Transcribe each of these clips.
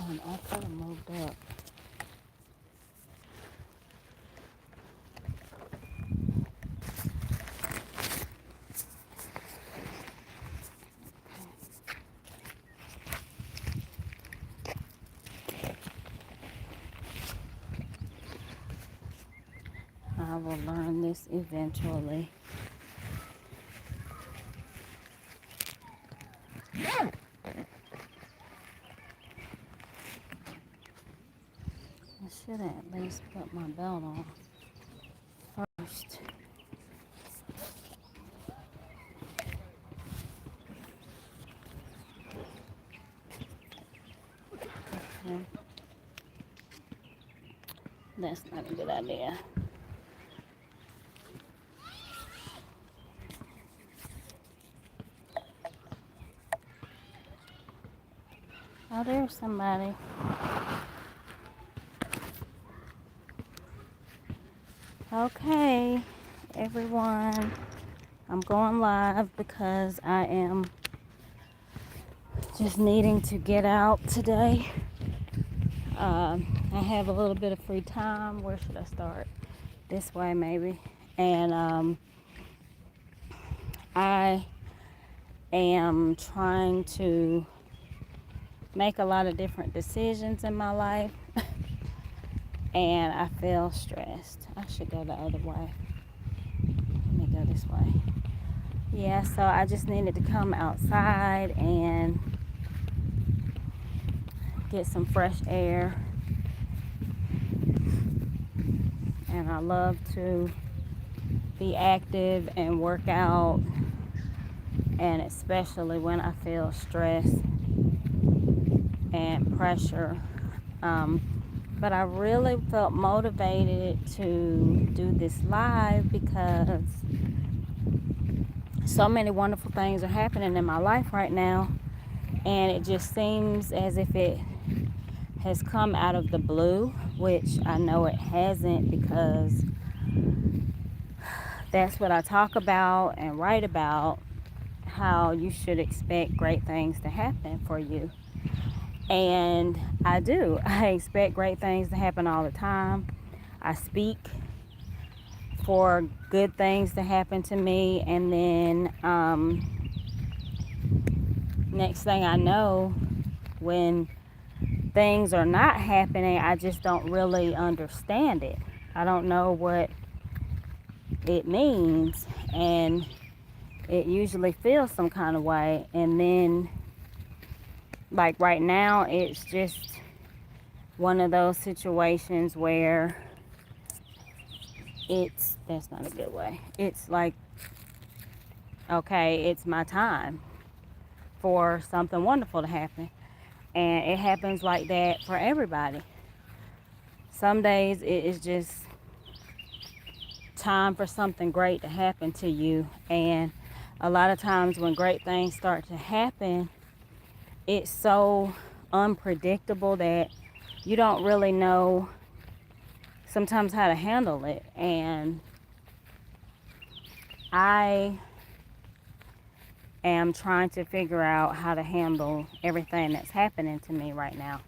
on. I could have moved up. I will learn this eventually. I should at least put my belt on first. Okay. That's not a good idea. Oh, there's somebody. Okay, everyone. I'm going live because I am just needing to get out today. I have a little bit of free time. Where should I start? This way, maybe. And I am trying to make a lot of different decisions in my life. And I feel stressed. I should go the other way. Let me go this way. Yeah, so I just needed to come outside and get some fresh air. And I love to be active and work out, and especially when I feel stress and pressure. But I really felt motivated to do this live because so many wonderful things are happening in my life right now, and it just seems as if it has come out of the blue, which I know it hasn't, because that's what I talk about and write about, how you should expect great things to happen for you. And I do. I expect great things to happen all the time. I speak for good things to happen to me, and then next thing I know, when things are not happening, I just don't really understand it. I don't know what it means, and it usually feels some kind of way. And then, like right now, it's just one of those situations where that's not a good way. It's like, okay, it's my time for something wonderful to happen. And it happens like that for everybody. Some days it is just time for something great to happen to you. And a lot of times when great things start to happen, it's so unpredictable that you don't really know sometimes how to handle it. And I am trying to figure out how to handle everything that's happening to me right now,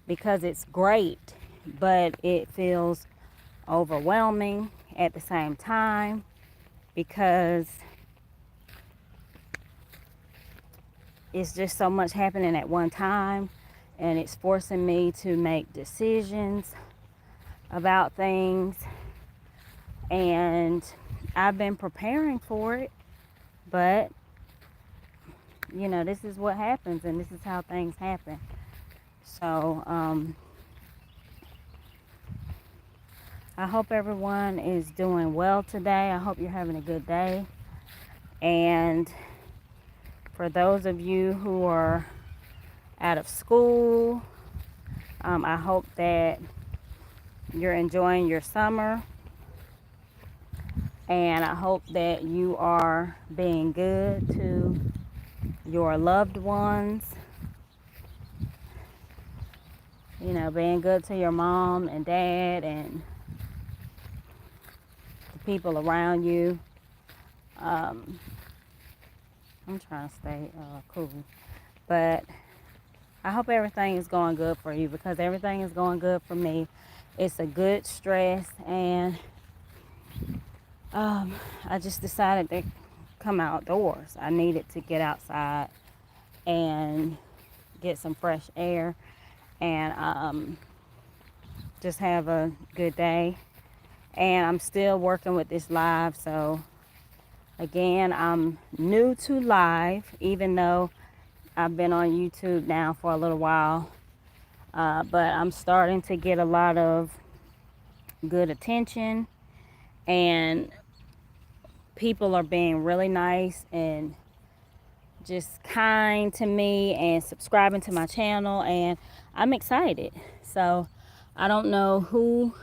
because it's great, but it feels overwhelming at the same time, because it's just so much happening at one time, and it's forcing me to make decisions about things. And I've been preparing for it, but you know, this is what happens, and this is how things happen. So I hope everyone is doing well today. I hope you're having a good day. And for those of you who are out of school, I hope that you're enjoying your summer. And I hope that you are being good to your loved ones. You know, being good to your mom and dad and the people around you. I'm trying to stay cool. But I hope everything is going good for you, because everything is going good for me. It's a good stress, and I just decided to come outdoors. I needed to get outside and get some fresh air, and just have a good day. And I'm still working with this live, so again, I'm new to live, even though I've been on YouTube now for a little while. But I'm starting to get a lot of good attention, and people are being really nice and just kind to me and subscribing to my channel, and I'm excited. So I don't know who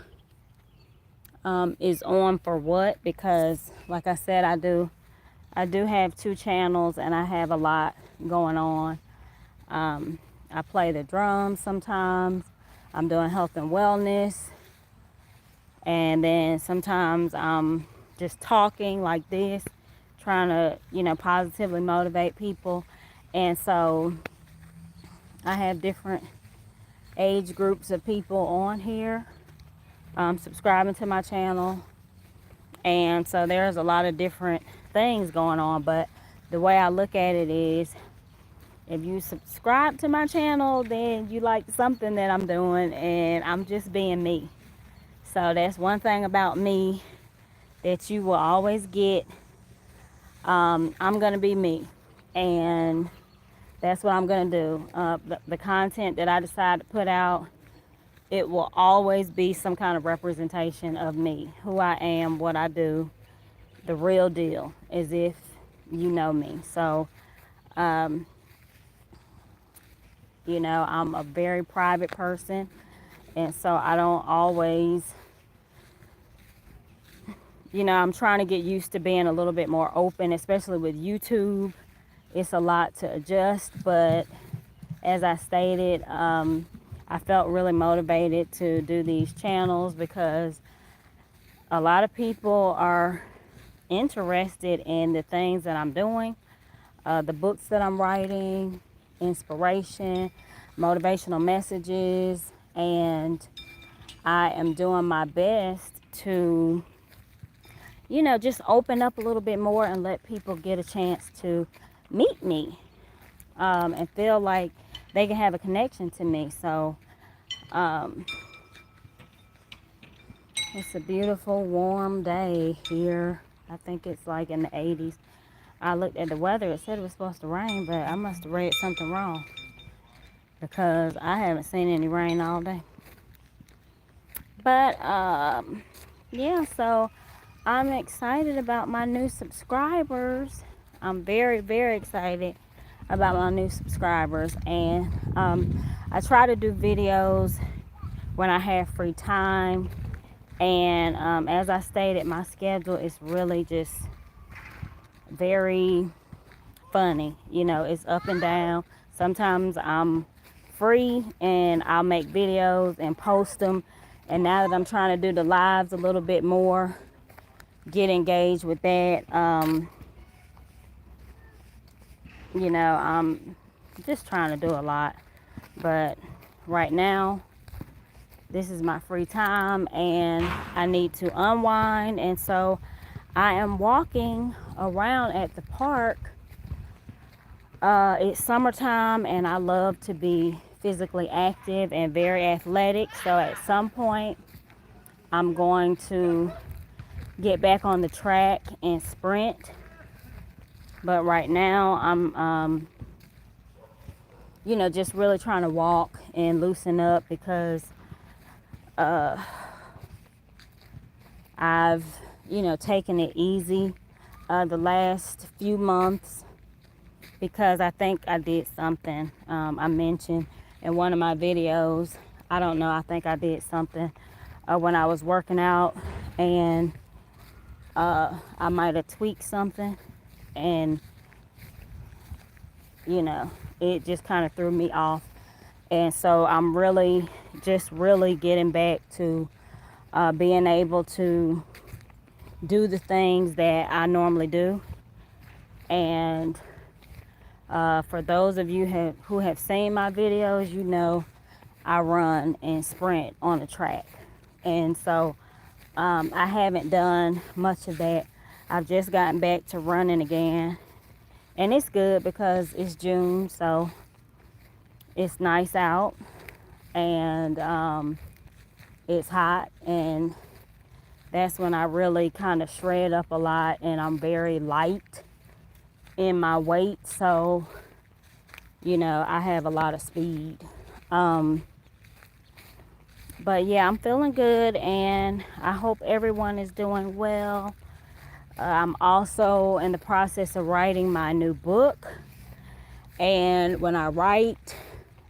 is on for what, because like I said, I do have 2 channels, and I have a lot going on. I play the drums sometimes. I'm doing health and wellness, and then sometimes I'm just talking like this, trying to, positively motivate people. And so I have different age groups of people on here subscribing to my channel. And so there's a lot of different things going on. But the way I look at it is, if you subscribe to my channel, then you like something that I'm doing, and I'm just being me. So that's one thing about me that you will always get. I'm going to be me, and that's what I'm going to do. The content that I decide to put out, it will always be some kind of representation of me, who I am, what I do, the real deal, as if you know me. So, I'm a very private person, and so I don't always, I'm trying to get used to being a little bit more open, especially with YouTube. It's a lot to adjust, but as I stated, I felt really motivated to do these channels because a lot of people are interested in the things that I'm doing, the books that I'm writing, inspiration, motivational messages, and I am doing my best to, just open up a little bit more and let people get a chance to meet me and feel like they can have a connection to me. So it's a beautiful warm day here. I think it's like in the 80s. I looked at the weather, it said it was supposed to rain, but I must have read something wrong, because I haven't seen any rain all day. But yeah, so I'm excited about my new subscribers. I'm very, very excited about my new subscribers. And I try to do videos when I have free time. And as I stated, my schedule is really just very funny. It's up and down. Sometimes I'm free and I'll make videos and post them. And now that I'm trying to do the lives a little bit more, get engaged with that, I'm just trying to do a lot. But right now, this is my free time, and I need to unwind. And so I am walking around at the park. It's summertime, and I love to be physically active and very athletic. So at some point, I'm going to get back on the track and sprint. But right now, I'm, just really trying to walk and loosen up, because I've, taken it easy the last few months, because I think I did something. I mentioned in one of my videos, I don't know, I think I did something when I was working out, and I might have tweaked something, and it just kind of threw me off. And so I'm really getting back to being able to do the things that I normally do. And For those of you who have seen my videos, you know I run and sprint on the track. And so I haven't done much of that. I've just gotten back to running again. And it's good because it's June, so it's nice out. And it's hot. And that's when I really kind of shred up a lot. And I'm very light in my weight. So, you know, I have a lot of speed. But yeah, I'm feeling good, and I hope everyone is doing well. I'm also in the process of writing my new book. And when I write,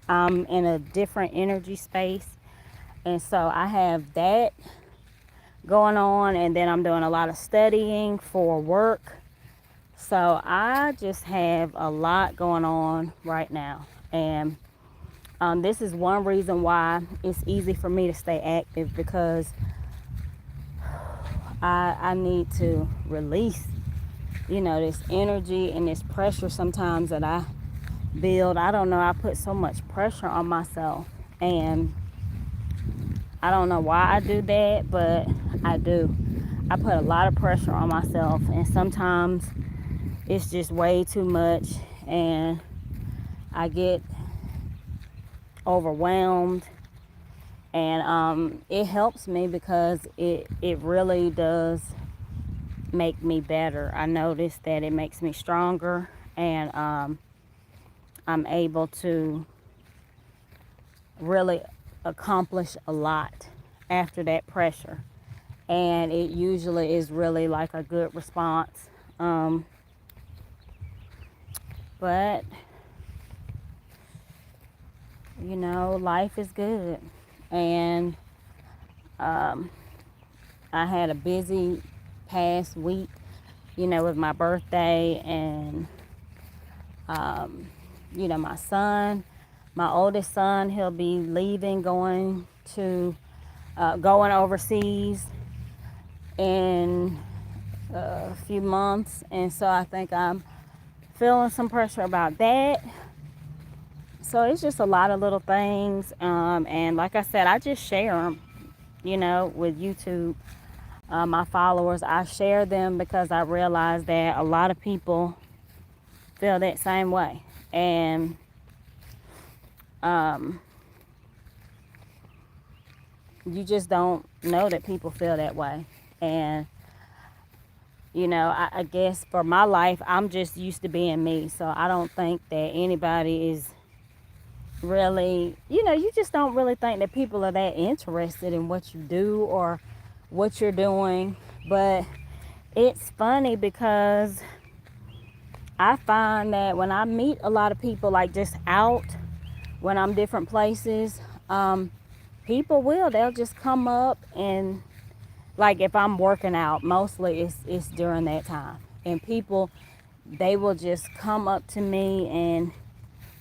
I'm in a different energy space. And so I have that going on, and then I'm doing a lot of studying for work. So I just have a lot going on right now. And this is one reason why it's easy for me to stay active, because I need to release, you know, this energy and this pressure sometimes that I build. I don't know, I put so much pressure on myself, and I don't know why I do that, but I do. I put a lot of pressure on myself, and sometimes it's just way too much, and I get overwhelmed. And it helps me because it really does make me better. I notice that it makes me stronger, and I'm able to really accomplish a lot after that pressure. And it usually is really like a good response. But you know, life is good. And I had a busy past week, you know, with my birthday, and you know, my oldest son, he'll be leaving, going overseas in a few months. And so I think I'm feeling some pressure about that. So it's just a lot of little things. And like I said, I just share them, you know, with YouTube. My followers, I share them because I realize that a lot of people feel that same way. And you just don't know that people feel that way. And you know, I guess for my life, I'm just used to being me. So I don't think that anybody is really, you know, you just don't really think that people are that interested in what you do or what you're doing. But it's funny because I find that when I meet a lot of people, like just out, when I'm different places, they'll just come up, and like if I'm working out, mostly it's during that time. And people, they will just come up to me and,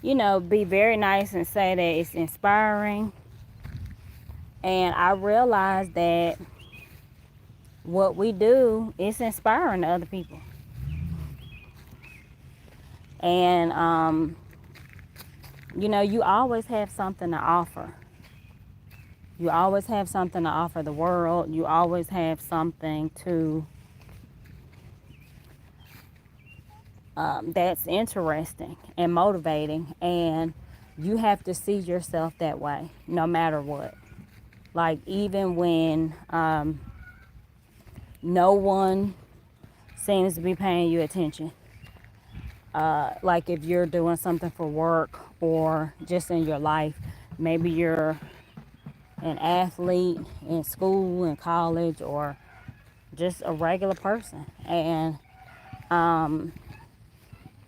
you know, be very nice and say that it's inspiring. And I realize that what we do is inspiring to other people. And, you know, you always have something to offer. You always have something to offer the world. You always have something to that's interesting and motivating. And you have to see yourself that way, no matter what. Like even when no one seems to be paying you attention. Like if you're doing something for work or just in your life, maybe you're an athlete in school and college, or just a regular person, and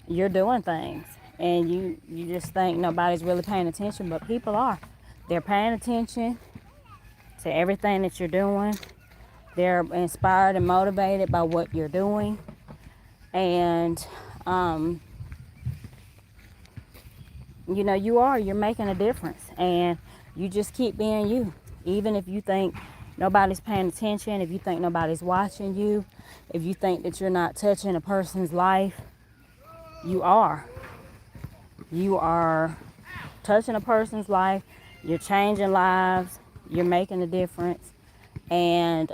you're doing things, and you just think nobody's really paying attention, but people are. They're paying attention to everything that you're doing. They're inspired and motivated by what you're doing. And you know, you're making a difference, and you just keep being you. Even if you think nobody's paying attention, if you think nobody's watching you, if you think that you're not touching a person's life, you are. You are touching a person's life, you're changing lives, you're making a difference. And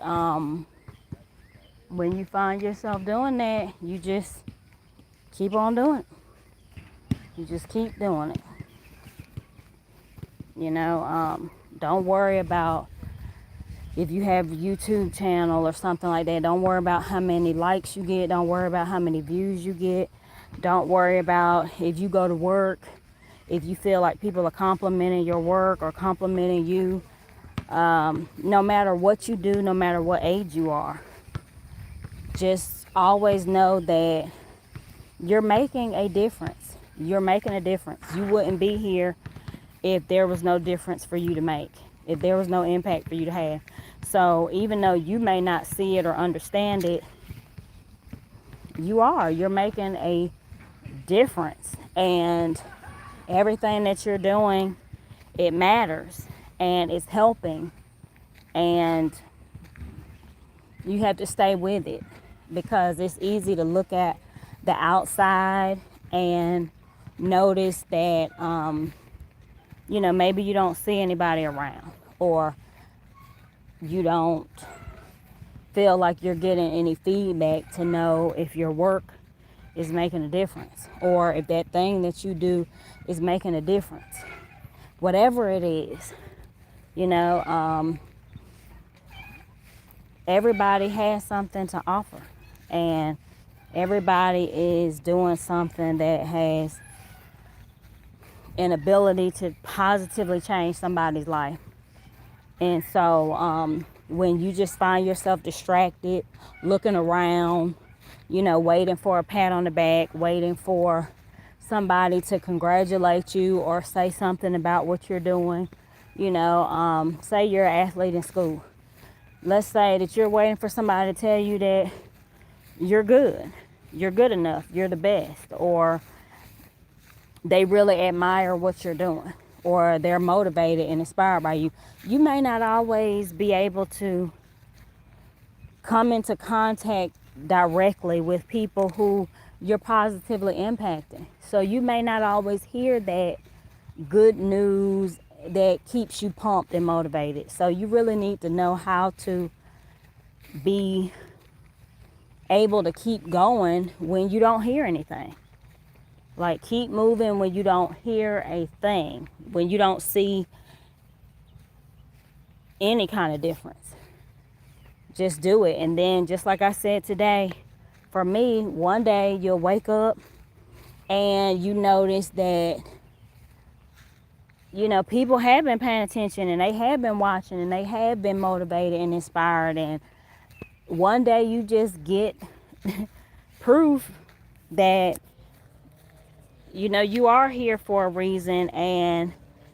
when you find yourself doing that, you just keep on doing it. You just keep doing it. You know, don't worry about if you have a YouTube channel or something like that. Don't worry about how many likes you get. Don't worry about how many views you get. Don't worry about if you go to work, if you feel like people are complimenting your work or complimenting you. No matter what you do, no matter what age you are, just always know that you're making a difference. You're making a difference. You wouldn't be here if there was no difference for you to make, if there was no impact for you to have. So even though you may not see it or understand it, you're making a difference. And everything that you're doing, it matters and it's helping. And you have to stay with it, because it's easy to look at the outside and notice that, maybe you don't see anybody around, or you don't feel like you're getting any feedback to know if your work is making a difference, or if that thing that you do is making a difference. Whatever it is, everybody has something to offer, and everybody is doing something that has an ability to positively change somebody's life. And so when you just find yourself distracted, looking around, waiting for a pat on the back, waiting for somebody to congratulate you or say something about what you're doing, say you're an athlete in school. Let's say that you're waiting for somebody to tell you that you're good enough, you're the best, or they really admire what you're doing, or they're motivated and inspired by you. You may not always be able to come into contact directly with people who you're positively impacting. So you may not always hear that good news that keeps you pumped and motivated. So you really need to know how to be able to keep going when you don't hear anything. Like, keep moving when you don't hear a thing, when you don't see any kind of difference. Just do it. And then, just like I said today, for me, one day you'll wake up and you notice that, people have been paying attention, and they have been watching, and they have been motivated and inspired. And one day you just get proof that, you are here for a reason, and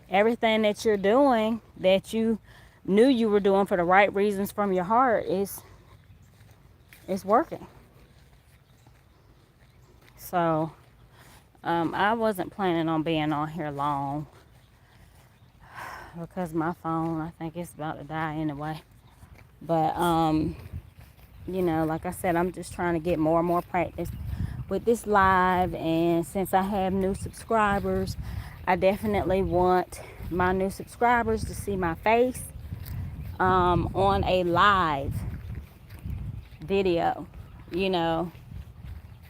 everything that you're doing that you knew you were doing for the right reasons from your heart is working. So I wasn't planning on being on here long, because my phone, I think it's about to die anyway. But like I said, I'm just trying to get more and more practice with this live. And since I have new subscribers, I definitely want my new subscribers to see my face on a live video,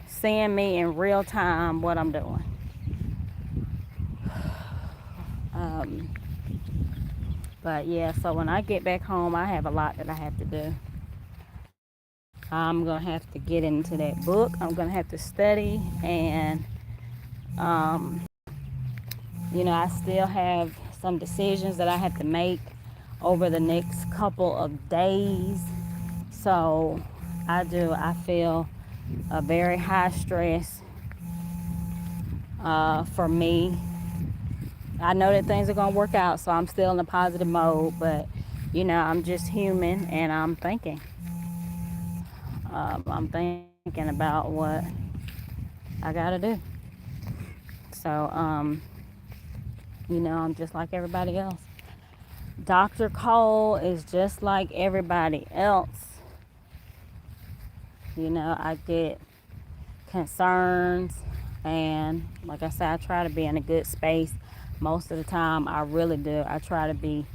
seeing me in real time what I'm doing. But yeah, so when I get back home, I have a lot that I have to do. I'm going to have to get into that book. I'm going to have to study. And, I still have some decisions that I have to make over the next couple of days. So I feel a very high stress for me. I know that things are going to work out, so I'm still in a positive mode. But, I'm just human, and I'm thinking. I'm thinking about what I gotta do. So, I'm just like everybody else. Dr. Cole is just like everybody else. I get concerns. And like I said, I try to be in a good space most of the time. I really do. I try to be.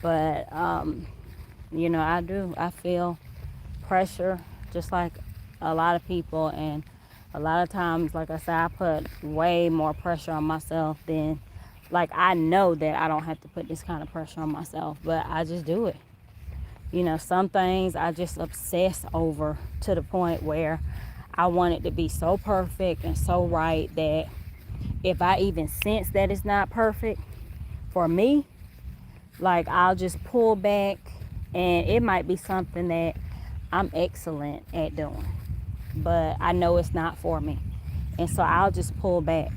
But, I do. I feel pressure just like a lot of people. And a lot of times, like I said, I put way more pressure on myself than, like, I know that I don't have to put this kind of pressure on myself, but I just do it. Some things I just obsess over to the point where I want it to be so perfect and so right that if I even sense that it's not perfect for me, like, I'll just pull back, and it might be something that I'm excellent at doing, but I know it's not for me. And so I'll just pull back.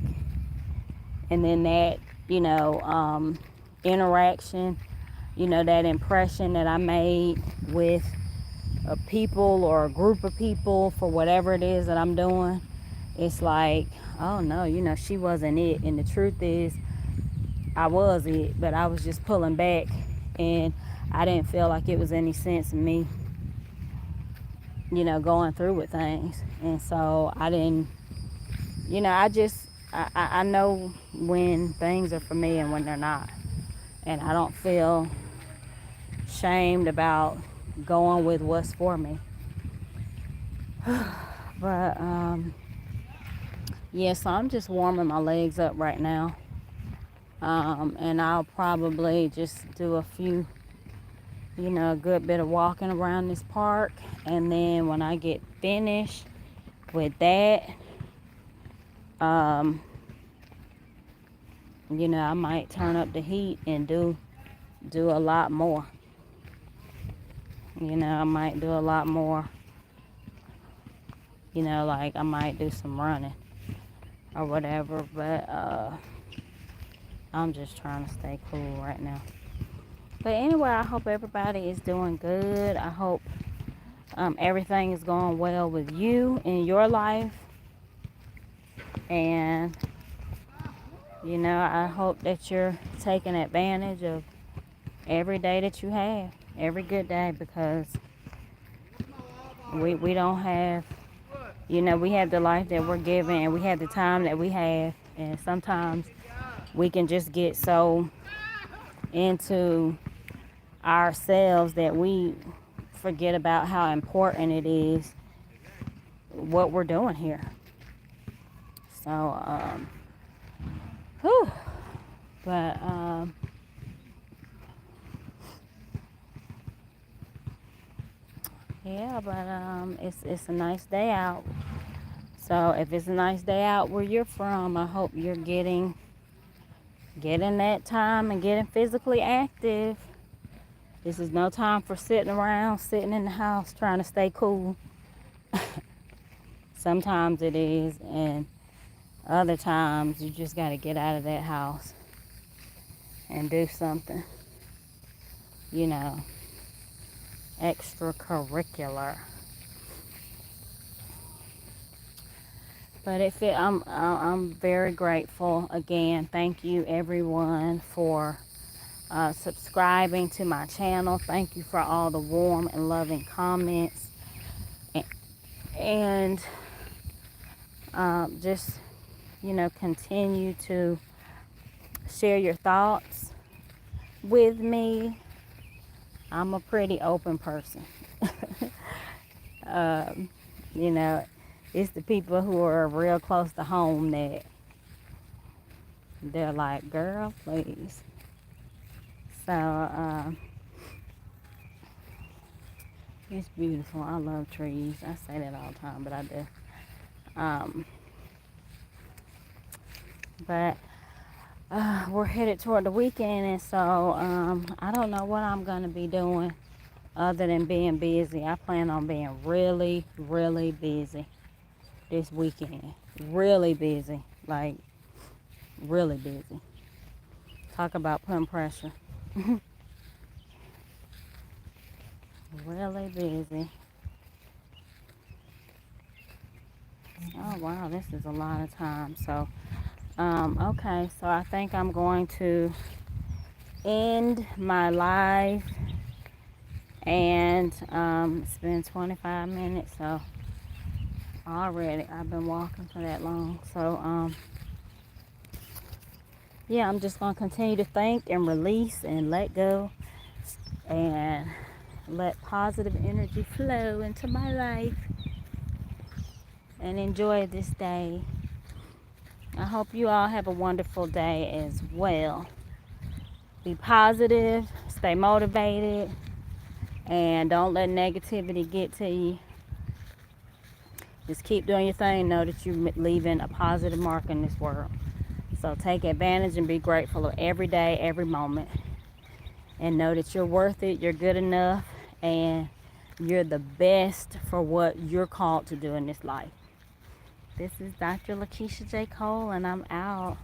And then that, interaction, that impression that I made with a people or a group of people for whatever it is that I'm doing, it's like, oh no, she wasn't it. And the truth is, I was it, but I was just pulling back, and I didn't feel like it was any sense in me, going through with things. And so I didn't, I know when things are for me and when they're not. And I don't feel shamed about going with what's for me. But, yeah, so I'm just warming my legs up right now. And I'll probably just do a few, a good bit of walking around this park. And then when I get finished with that, I might turn up the heat and do a lot more. I might do a lot more. Like I might do some running or whatever. But I'm just trying to stay cool right now. But anyway, I hope everybody is doing good. I hope everything is going well with you in your life. And, I hope that you're taking advantage of every day that you have, every good day, because we don't have, we have the life that we're given, and we have the time that we have. And sometimes we can just get so into ourselves that we forget about how important it is what we're doing here. So, but, yeah, but, it's a nice day out. So if it's a nice day out where you're from, I hope you're getting that time and getting physically active. This is no time for sitting around, sitting in the house trying to stay cool. Sometimes it is, and other times you just got to get out of that house and do something, extracurricular. But I'm very grateful. Again, thank you everyone for subscribing to my channel. Thank you for all the warm and loving comments, and just continue to share your thoughts with me. I'm a pretty open person. It's the people who are real close to home that they're like, girl, please. So it's beautiful. I love trees. I say that all the time, but I do. But we're headed toward the weekend, and so I don't know what I'm going to be doing other than being busy. I plan on being really, really busy this weekend. Really busy. Like, really busy. Talk about putting pressure. Really busy. Oh, wow, this is a lot of time. So, okay, so I think I'm going to end my live, and it's been 25 minutes, so already. I've been walking for that long. So, yeah, I'm just going to continue to think and release and let go and let positive energy flow into my life and enjoy this day. I hope you all have a wonderful day as well. Be positive, stay motivated, and don't let negativity get to you. Just keep doing your thing. Know that you're leaving a positive mark in this world. So take advantage and be grateful of every day, every moment. And know that you're worth it, you're good enough, and you're the best for what you're called to do in this life. This is Dr. LaKeisha Cole, and I'm out.